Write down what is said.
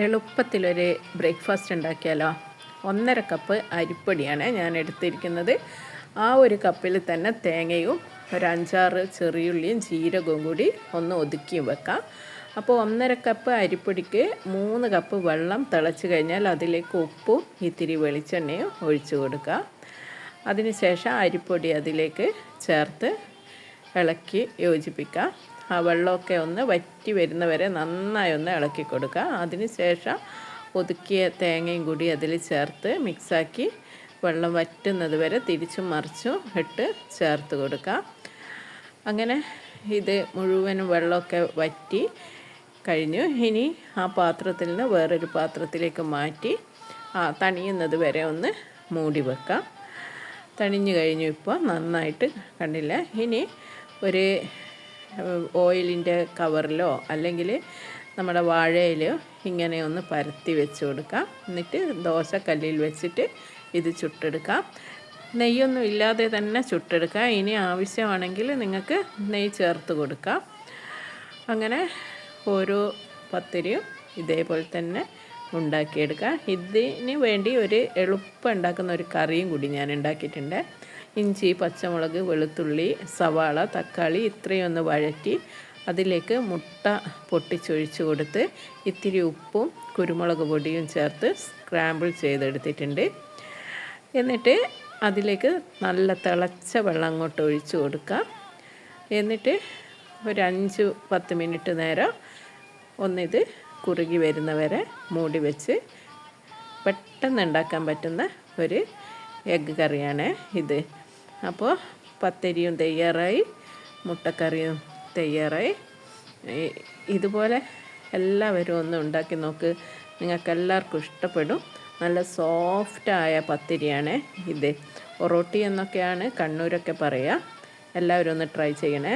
എളുപ്പത്തിലൊരു breakfast ഉണ്ടാക്കിയാലോ? 1.5 cup അരിപ്പൊടിയാണ് ഞാൻ എടുത്തിരിക്കുന്നത്. ആ ഒരു കപ്പിൽ തന്നെ തേങ്ങയും ഒരു 5-6 ചെറിയുള്ളിയും ജീരകവും കൂടി ഒന്ന് ഒതുക്കിയും വെക്കാം. അപ്പോൾ 1.5 കപ്പ് അരിപ്പൊടിക്ക് 3 കപ്പ് വെള്ളം തിളച്ച് കഴിഞ്ഞാൽ അതിലേക്ക് ഉപ്പും ഇത്തിരി വെളിച്ചെണ്ണയും ഒഴിച്ചു കൊടുക്കുക. അതിനുശേഷം അരിപ്പൊടി അതിലേക്ക് ചേർത്ത് ഇളക്കി യോജിപ്പിക്കുക. ആ വെള്ളമൊക്കെ ഒന്ന് വറ്റി വരുന്നവരെ നന്നായി ഒന്ന് ഇളക്കി കൊടുക്കുക. അതിന് ശേഷം ഒതുക്കിയ തേങ്ങയും കൂടി അതിൽ ചേർത്ത് മിക്സാക്കി വെള്ളം വറ്റുന്നത് വരെ തിരിച്ചും മറിച്ചും ഇട്ട് ചേർത്ത് കൊടുക്കുക. അങ്ങനെ ഇത് മുഴുവനും വെള്ളമൊക്കെ വറ്റി കഴിഞ്ഞു. ഇനി ആ പാത്രത്തിൽ നിന്ന് വേറൊരു പാത്രത്തിലേക്ക് മാറ്റി തണിയുന്നത് വരെ ഒന്ന് മൂടി വെക്കാം. തണിഞ്ഞു കഴിഞ്ഞു. ഇപ്പോൾ നന്നായിട്ട് കണ്ടില്ല. ഇനി ഒരു ഓയിലിൻ്റെ കവറിലോ അല്ലെങ്കിൽ നമ്മുടെ വാഴയിലോ ഇങ്ങനെ ഒന്ന് പരത്തി വെച്ച് കൊടുക്കാം. എന്നിട്ട് ദോശക്കല്ലിൽ വെച്ചിട്ട് ഇത് ചുട്ടെടുക്കാം. നെയ്യൊന്നും ഇല്ലാതെ തന്നെ ചുട്ടെടുക്കാം. ഇനി ആവശ്യമാണെങ്കിൽ നിങ്ങൾക്ക് നെയ്യ് ചേർത്ത് കൊടുക്കാം. അങ്ങനെ ഓരോ പത്തിരിയും ഇതേപോലെ തന്നെ ഉണ്ടാക്കിയെടുക്കാം. ഇതിന് വേണ്ടി ഒരു എളുപ്പം ഉണ്ടാക്കുന്ന ഒരു കറിയും കൂടി ഞാൻ ഉണ്ടാക്കിയിട്ടുണ്ട്. ഇഞ്ചി, പച്ചമുളക്, വെളുത്തുള്ളി, സവാള, തക്കാളി ഇത്രയൊന്ന് വഴറ്റി അതിലേക്ക് മുട്ട പൊട്ടിച്ചൊഴിച്ച് കൊടുത്ത് ഇത്തിരി ഉപ്പും കുരുമുളക് പൊടിയും ചേർത്ത് സ്ക്രാമ്പിൾ ചെയ്തെടുത്തിട്ടുണ്ട്. എന്നിട്ട് അതിലേക്ക് നല്ല തിളച്ച വെള്ളം അങ്ങോട്ട് ഒഴിച്ച് കൊടുക്കുക. എന്നിട്ട് ഒരു 5-10 മിനിറ്റ് നേരം ഒന്നിത് കുറുകി വരുന്നവരെ മൂടി വെച്ച് പെട്ടെന്ന് ഉണ്ടാക്കാൻ പറ്റുന്ന ഒരു എഗ്ഗ് കറിയാണ് ഇത്. അപ്പോൾ പത്തിരിയും തയ്യാറായി, മുട്ടക്കറിയും തയ്യാറായി. ഇതുപോലെ എല്ലാവരും ഒന്ന് ഉണ്ടാക്കി നോക്ക്. നിങ്ങൾക്കെല്ലാവർക്കും ഇഷ്ടപ്പെടും. നല്ല സോഫ്റ്റായ പത്തിരിയാണ് ഇത്. ഒറോട്ടി എന്നൊക്കെയാണ് കണ്ണൂരൊക്കെ പറയുക. എല്ലാവരും ഒന്ന് ട്രൈ ചെയ്യണേ.